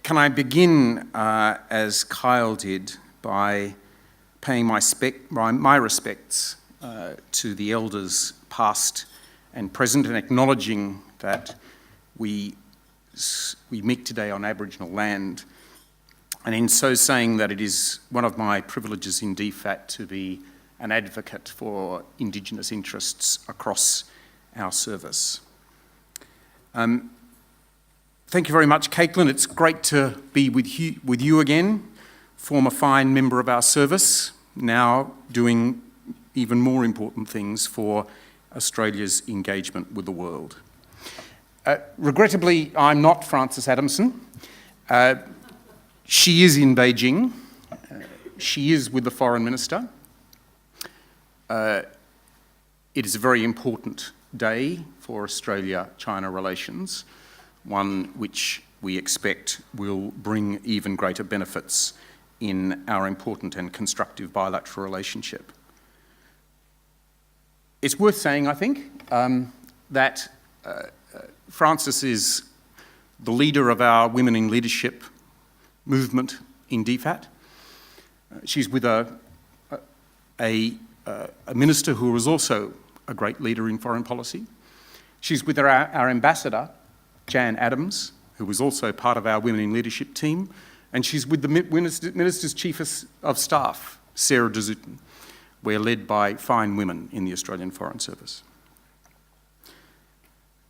Can I begin, as Kyle did, by paying my respects to the elders past and present, and acknowledging that we meet today on Aboriginal land, and in so saying that it is one of my privileges in DFAT to be an advocate for Indigenous interests across our service. Thank you very much, Caitlin. It's great to be with you again, former fine member of our service, now doing even more important things for Australia's engagement with the world. Regrettably, I'm not Frances Adamson. She is in Beijing. She is with the Foreign Minister. It is a very important day for Australia-China relations, one which we expect will bring even greater benefits in our important and constructive bilateral relationship. It's worth saying, I think, that Frances is the leader of our Women in Leadership movement in DFAT. She's with a minister who is also a great leader in foreign policy. She's with our ambassador, Jan Adams, who was also part of our Women in Leadership team, and she's with the Minister's Chief of Staff, Sarah de Zoeten. We're led by fine women in the Australian Foreign Service.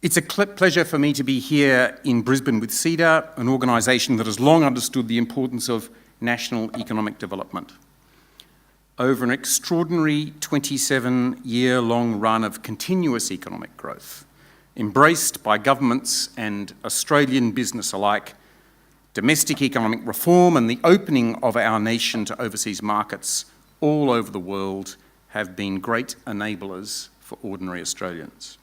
It's a pleasure for me to be here in Brisbane with CEDA, an organisation that has long understood the importance of national economic development. Over an extraordinary 27-year-long run of continuous economic growth, embraced by governments and Australian business alike, domestic economic reform and the opening of our nation to overseas markets all over the world have been great enablers for ordinary Australians.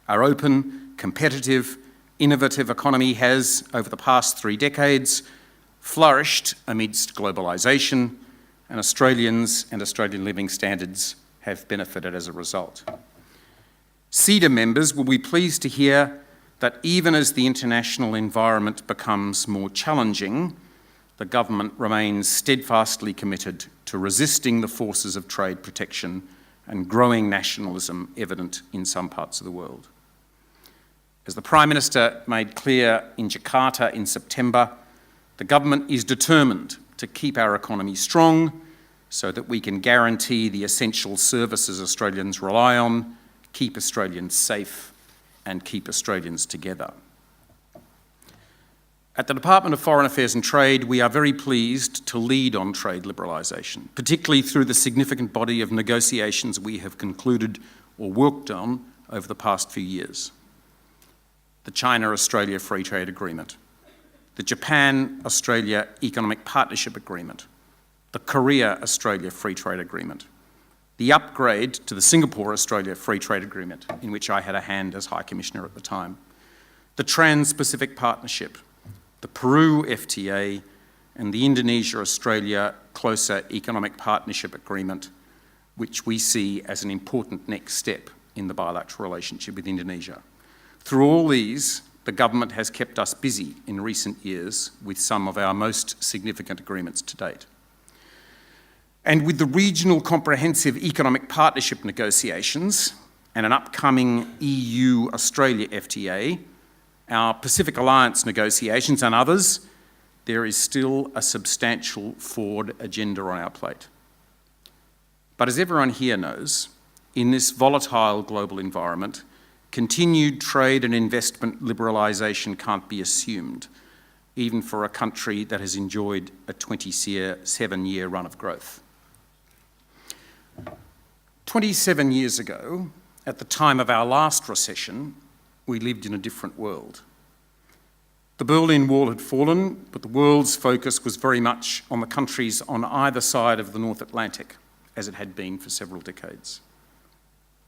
Our open, competitive, innovative economy has, over the past 3 decades, flourished amidst globalisation, and Australians and Australian living standards have benefited as a result. CEDA members will be pleased to hear that even as the international environment becomes more challenging, the government remains steadfastly committed to resisting the forces of trade protection and growing nationalism evident in some parts of the world. As the Prime Minister made clear in Jakarta in September, the government is determined to keep our economy strong so that we can guarantee the essential services Australians rely on, keep Australians safe, and keep Australians together. At the Department of Foreign Affairs and Trade, we are very pleased to lead on trade liberalisation, particularly through the significant body of negotiations we have concluded or worked on over the past few years. The China-Australia Free Trade Agreement, the Japan-Australia Economic Partnership Agreement, the Korea-Australia Free Trade Agreement, the upgrade to the Singapore-Australia Free Trade Agreement, in which I had a hand as High Commissioner at the time, the Trans-Pacific Partnership, the Peru FTA, and the Indonesia-Australia Closer Economic Partnership Agreement, which we see as an important next step in the bilateral relationship with Indonesia. Through all these, the government has kept us busy in recent years with some of our most significant agreements to date. And with the Regional Comprehensive Economic Partnership negotiations and an upcoming EU-Australia FTA, our Pacific Alliance negotiations and others, there is still a substantial forward agenda on our plate. But as everyone here knows, in this volatile global environment, continued trade and investment liberalisation can't be assumed, even for a country that has enjoyed a 27-year run of growth. 27 years ago, at the time of our last recession, we lived in a different world. The Berlin Wall had fallen, but the world's focus was very much on the countries on either side of the North Atlantic, as it had been for several decades.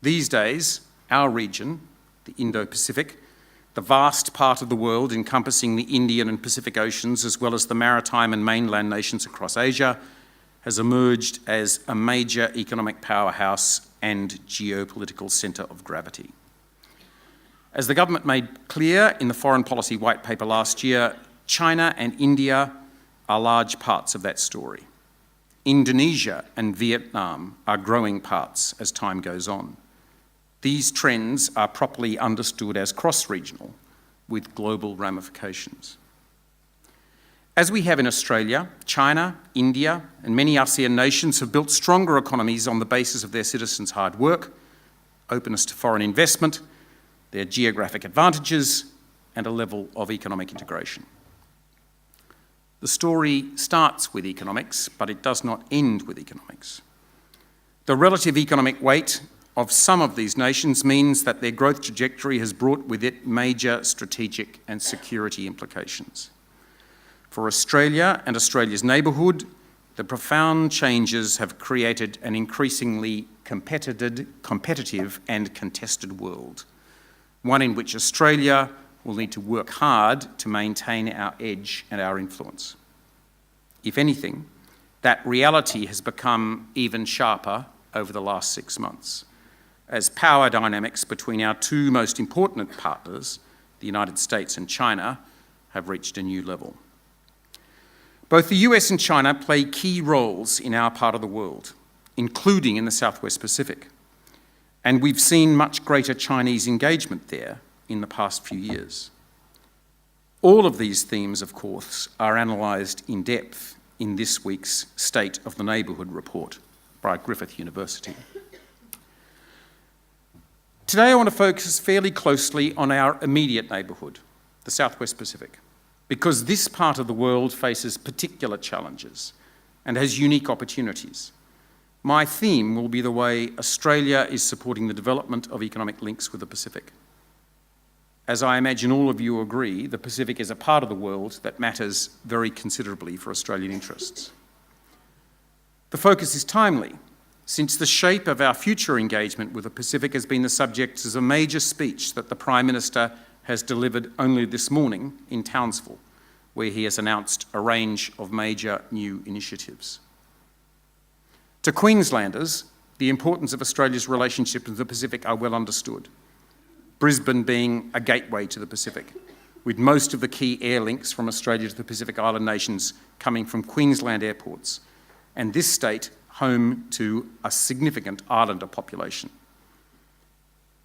These days, our region, the Indo-Pacific, the vast part of the world encompassing the Indian and Pacific Oceans, as well as the maritime and mainland nations across Asia, has emerged as a major economic powerhouse and geopolitical centre of gravity. As the government made clear in the Foreign Policy White Paper last year, China and India are large parts of that story. Indonesia and Vietnam are growing parts as time goes on. These trends are properly understood as cross-regional, with global ramifications. As we have in Australia, China, India, and many ASEAN nations have built stronger economies on the basis of their citizens' hard work, openness to foreign investment, their geographic advantages, and a level of economic integration. The story starts with economics, but it does not end with economics. The relative economic weight of some of these nations means that their growth trajectory has brought with it major strategic and security implications. For Australia and Australia's neighbourhood, the profound changes have created an increasingly competitive and contested world, one in which Australia will need to work hard to maintain our edge and our influence. If anything, that reality has become even sharper over the last 6 months, as power dynamics between our two most important partners, the United States and China, have reached a new level. Both the US and China play key roles in our part of the world, including in the Southwest Pacific. And we've seen much greater Chinese engagement there in the past few years. All of these themes, of course, are analysed in depth in this week's State of the Neighbourhood report by Griffith University. Today I want to focus fairly closely on our immediate neighbourhood, the Southwest Pacific, because this part of the world faces particular challenges and has unique opportunities. My theme will be the way Australia is supporting the development of economic links with the Pacific. As I imagine all of you agree, the Pacific is a part of the world that matters very considerably for Australian interests. The focus is timely, since the shape of our future engagement with the Pacific has been the subject of a major speech that the Prime Minister has delivered only this morning in Townsville, where he has announced a range of major new initiatives. To Queenslanders, the importance of Australia's relationship with the Pacific are well understood, Brisbane being a gateway to the Pacific, with most of the key air links from Australia to the Pacific Island nations coming from Queensland airports, and this state home to a significant islander population.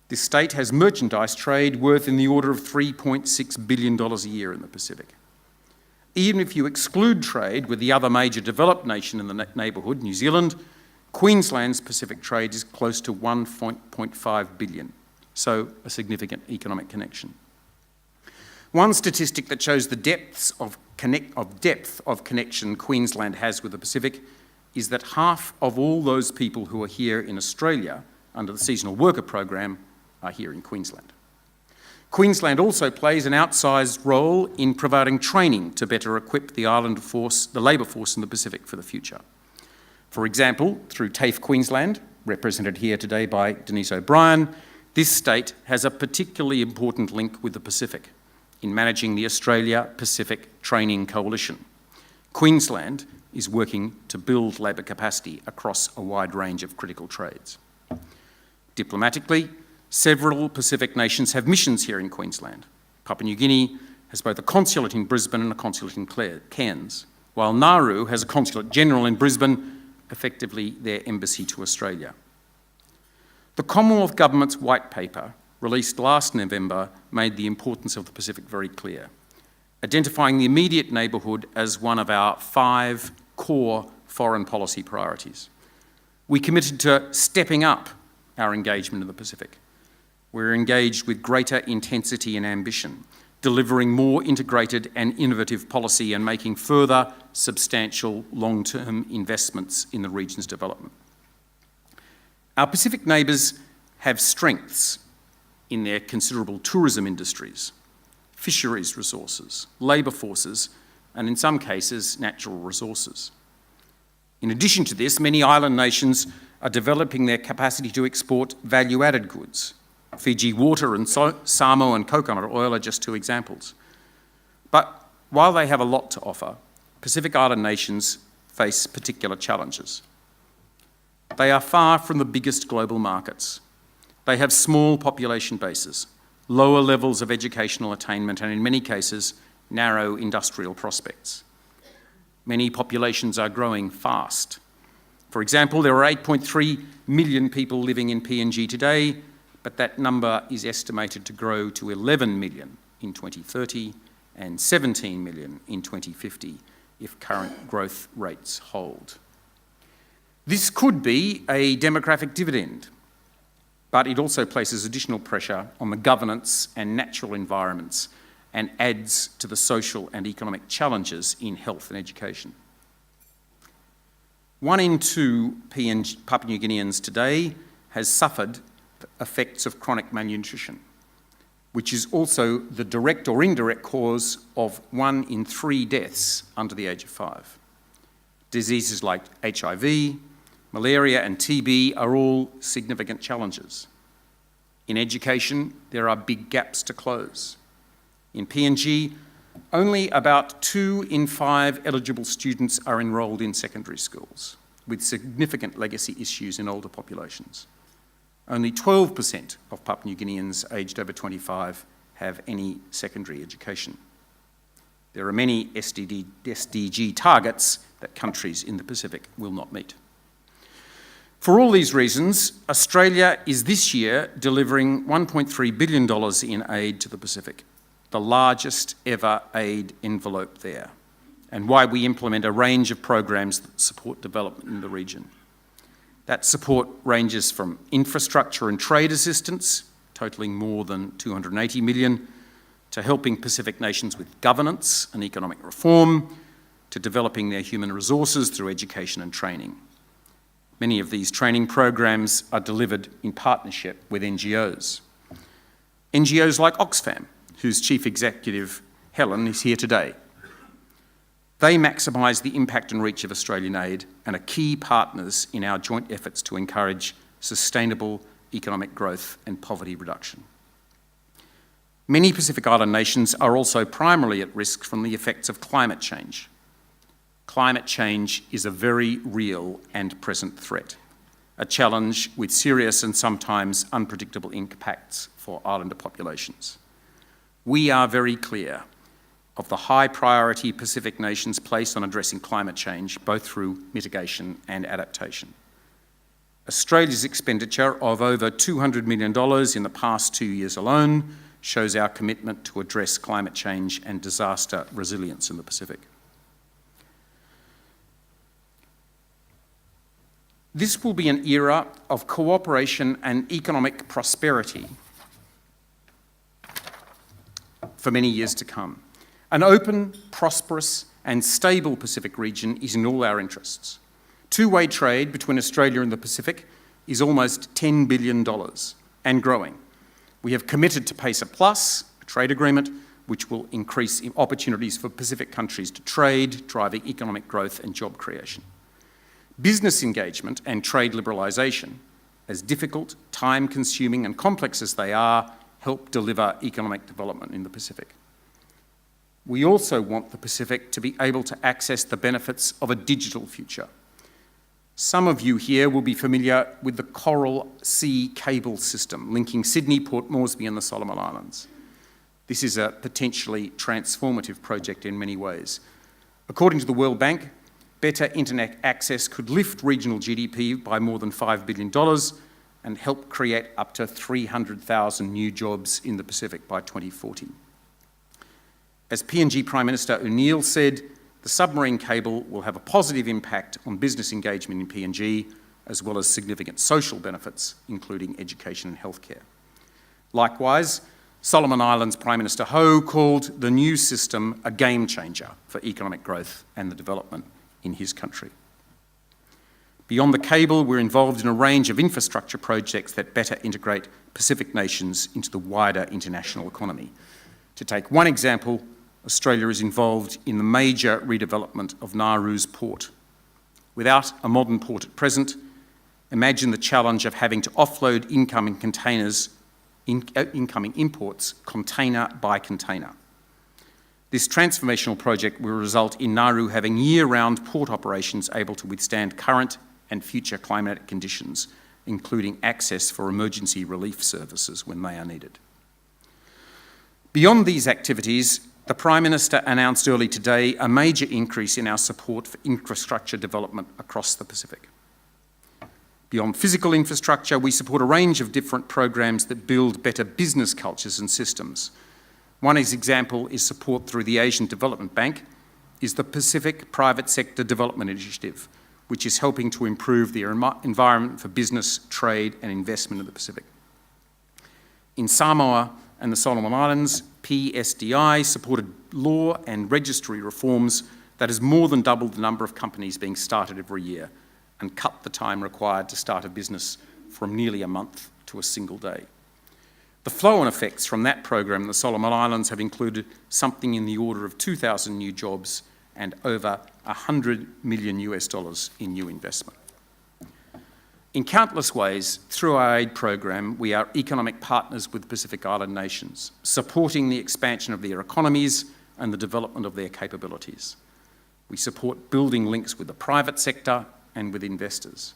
This state has merchandise trade worth in the order of $3.6 billion a year in the Pacific. Even if you exclude trade with the other major developed nation in the neighbourhood, New Zealand, Queensland's Pacific trade is close to $1.5 billion, so a significant economic connection. One statistic that shows the depth of connection Queensland has with the Pacific is that half of all those people who are here in Australia under the seasonal worker program are here in Queensland. Queensland also plays an outsized role in providing training to better equip the labour force in the Pacific for the future. For example, through TAFE Queensland, represented here today by Denise O'Brien, this state has a particularly important link with the Pacific in managing the Australia-Pacific Training Coalition. Queensland is working to build labour capacity across a wide range of critical trades. Diplomatically, several Pacific nations have missions here in Queensland. Papua New Guinea has both a consulate in Brisbane and a consulate in Cairns, while Nauru has a consulate general in Brisbane, effectively their embassy to Australia. The Commonwealth Government's white paper, released last November, made the importance of the Pacific very clear, identifying the immediate neighbourhood as one of our 5 core foreign policy priorities. We committed to stepping up our engagement in the Pacific. We're engaged with greater intensity and ambition, delivering more integrated and innovative policy and making further substantial long-term investments in the region's development. Our Pacific neighbours have strengths in their considerable tourism industries, fisheries resources, labour forces, and in some cases, natural resources. In addition to this, many island nations are developing their capacity to export value-added goods. Fiji water and Samoa and coconut oil are just 2 examples. But while they have a lot to offer, Pacific Island nations face particular challenges. They are far from the biggest global markets. They have small population bases, lower levels of educational attainment, and in many cases, narrow industrial prospects. Many populations are growing fast. For example, there are 8.3 million people living in PNG today, but that number is estimated to grow to 11 million in 2030 and 17 million in 2050 if current growth rates hold. This could be a demographic dividend, but it also places additional pressure on the governance and natural environments and adds to the social and economic challenges in health and education. 1 in 2 Papua New Guineans today has suffered the effects of chronic malnutrition, which is also the direct or indirect cause of 1 in 3 deaths under the age of 5. Diseases like HIV, malaria and TB are all significant challenges. In education, there are big gaps to close. In PNG, only about 2 in 5 eligible students are enrolled in secondary schools, with significant legacy issues in older populations. Only 12% of Papua New Guineans aged over 25 have any secondary education. There are many SDG targets that countries in the Pacific will not meet. For all these reasons, Australia is this year delivering $1.3 billion in aid to the Pacific, the largest ever aid envelope there, and why we implement a range of programs that support development in the region. That support ranges from infrastructure and trade assistance, totalling more than $280 million, to helping Pacific nations with governance and economic reform, to developing their human resources through education and training. Many of these training programs are delivered in partnership with NGOs. NGOs like Oxfam, whose chief executive, Helen, is here today. They maximise the impact and reach of Australian aid and are key partners in our joint efforts to encourage sustainable economic growth and poverty reduction. Many Pacific Island nations are also primarily at risk from the effects of climate change. Climate change is a very real and present threat, a challenge with serious and sometimes unpredictable impacts for islander populations. We are very clear of the high priority Pacific nations place on addressing climate change, both through mitigation and adaptation. Australia's expenditure of over $200 million in the past 2 years alone shows our commitment to address climate change and disaster resilience in the Pacific. This will be an era of cooperation and economic prosperity for many years to come. An open, prosperous and stable Pacific region is in all our interests. Two-way trade between Australia and the Pacific is almost $10 billion and growing. We have committed to PACER Plus, a trade agreement, which will increase opportunities for Pacific countries to trade, driving economic growth and job creation. Business engagement and trade liberalisation, as difficult, time-consuming and complex as they are, help deliver economic development in the Pacific. We also want the Pacific to be able to access the benefits of a digital future. Some of you here will be familiar with the Coral Sea cable system linking Sydney, Port Moresby and the Solomon Islands. This is a potentially transformative project in many ways. According to the World Bank, better internet access could lift regional GDP by more than $5 billion and help create up to 300,000 new jobs in the Pacific by 2040. As PNG Prime Minister O'Neill said, the submarine cable will have a positive impact on business engagement in PNG, as well as significant social benefits, including education and healthcare. Likewise, Solomon Islands Prime Minister Ho called the new system a game changer for economic growth and the development in his country. Beyond the cable, we're involved in a range of infrastructure projects that better integrate Pacific nations into the wider international economy. To take one example, Australia is involved in the major redevelopment of Nauru's port. Without a modern port at present, imagine the challenge of having to offload incoming imports container by container. This transformational project will result in Nauru having year-round port operations able to withstand current and future climatic conditions, including access for emergency relief services when they are needed. Beyond these activities, the Prime Minister announced early today a major increase in our support for infrastructure development across the Pacific. Beyond physical infrastructure, we support a range of different programs that build better business cultures and systems. One example is support through the Asian Development Bank, is the Pacific Private Sector Development Initiative, which is helping to improve the environment for business, trade and investment in the Pacific. In Samoa and the Solomon Islands, PSDI supported law and registry reforms that has more than doubled the number of companies being started every year and cut the time required to start a business from nearly a month to a single day. The flow-on effects from that program in the Solomon Islands have included something in the order of 2,000 new jobs and over $100 million in new investment. In countless ways, through our aid program, we are economic partners with Pacific Island nations, supporting the expansion of their economies and the development of their capabilities. We support building links with the private sector and with investors.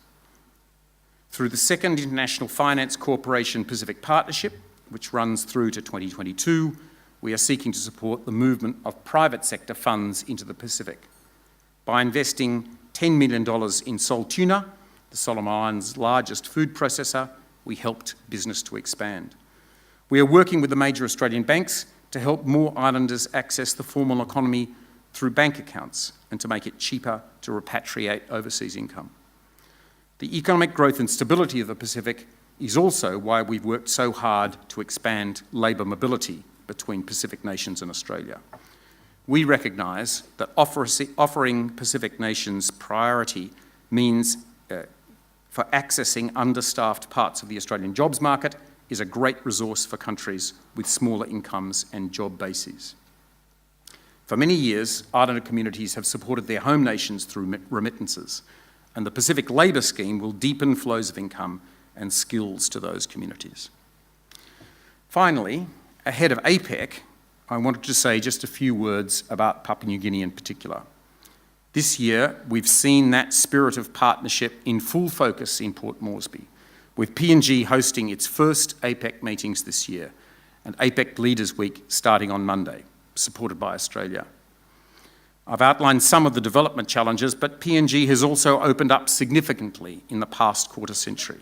Through the Second International Finance Corporation Pacific Partnership, which runs through to 2022, we are seeking to support the movement of private sector funds into the Pacific. By investing $10 million in Sol Tuna, the Solomon Islands' largest food processor, we helped business to expand. We are working with the major Australian banks to help more islanders access the formal economy through bank accounts and to make it cheaper to repatriate overseas income. The economic growth and stability of the Pacific is also why we've worked so hard to expand labour mobility between Pacific nations and Australia. We recognise that offering Pacific nations priority means for accessing understaffed parts of the Australian jobs market is a great resource for countries with smaller incomes and job bases. For many years, Islander communities have supported their home nations through remittances, and the Pacific Labour Scheme will deepen flows of income and skills to those communities. Finally, ahead of APEC, I wanted to say just a few words about Papua New Guinea in particular. This year, we've seen that spirit of partnership in full focus in Port Moresby, with PNG hosting its first APEC meetings this year, and APEC Leaders Week starting on Monday, supported by Australia. I've outlined some of the development challenges, but PNG has also opened up significantly in the past quarter century.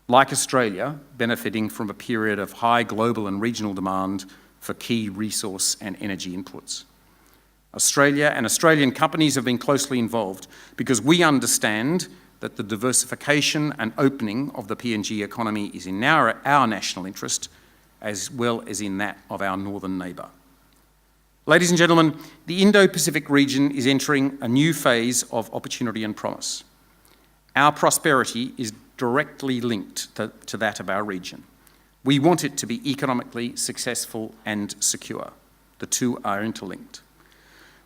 Like Australia, benefiting from a period of high global and regional demand for key resource and energy inputs. Australia and Australian companies have been closely involved because we understand that the diversification and opening of the PNG economy is in our national interest as well as in that of our northern neighbour. Ladies and gentlemen, the Indo-Pacific region is entering a new phase of opportunity and promise. Our prosperity is directly linked to that of our region. We want it to be economically successful and secure. The two are interlinked.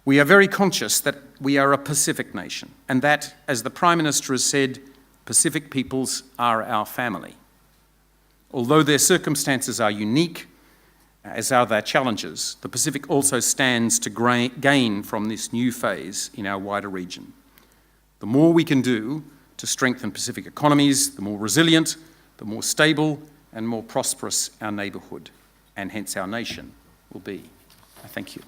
We are very conscious that we are a Pacific nation and that, as the Prime Minister has said, Pacific peoples are our family. Although their circumstances are unique, as are their challenges, the Pacific also stands to gain from this new phase in our wider region. The more we can do to strengthen Pacific economies, the more resilient, the more stable and more prosperous our neighbourhood, and hence our nation, will be. I thank you.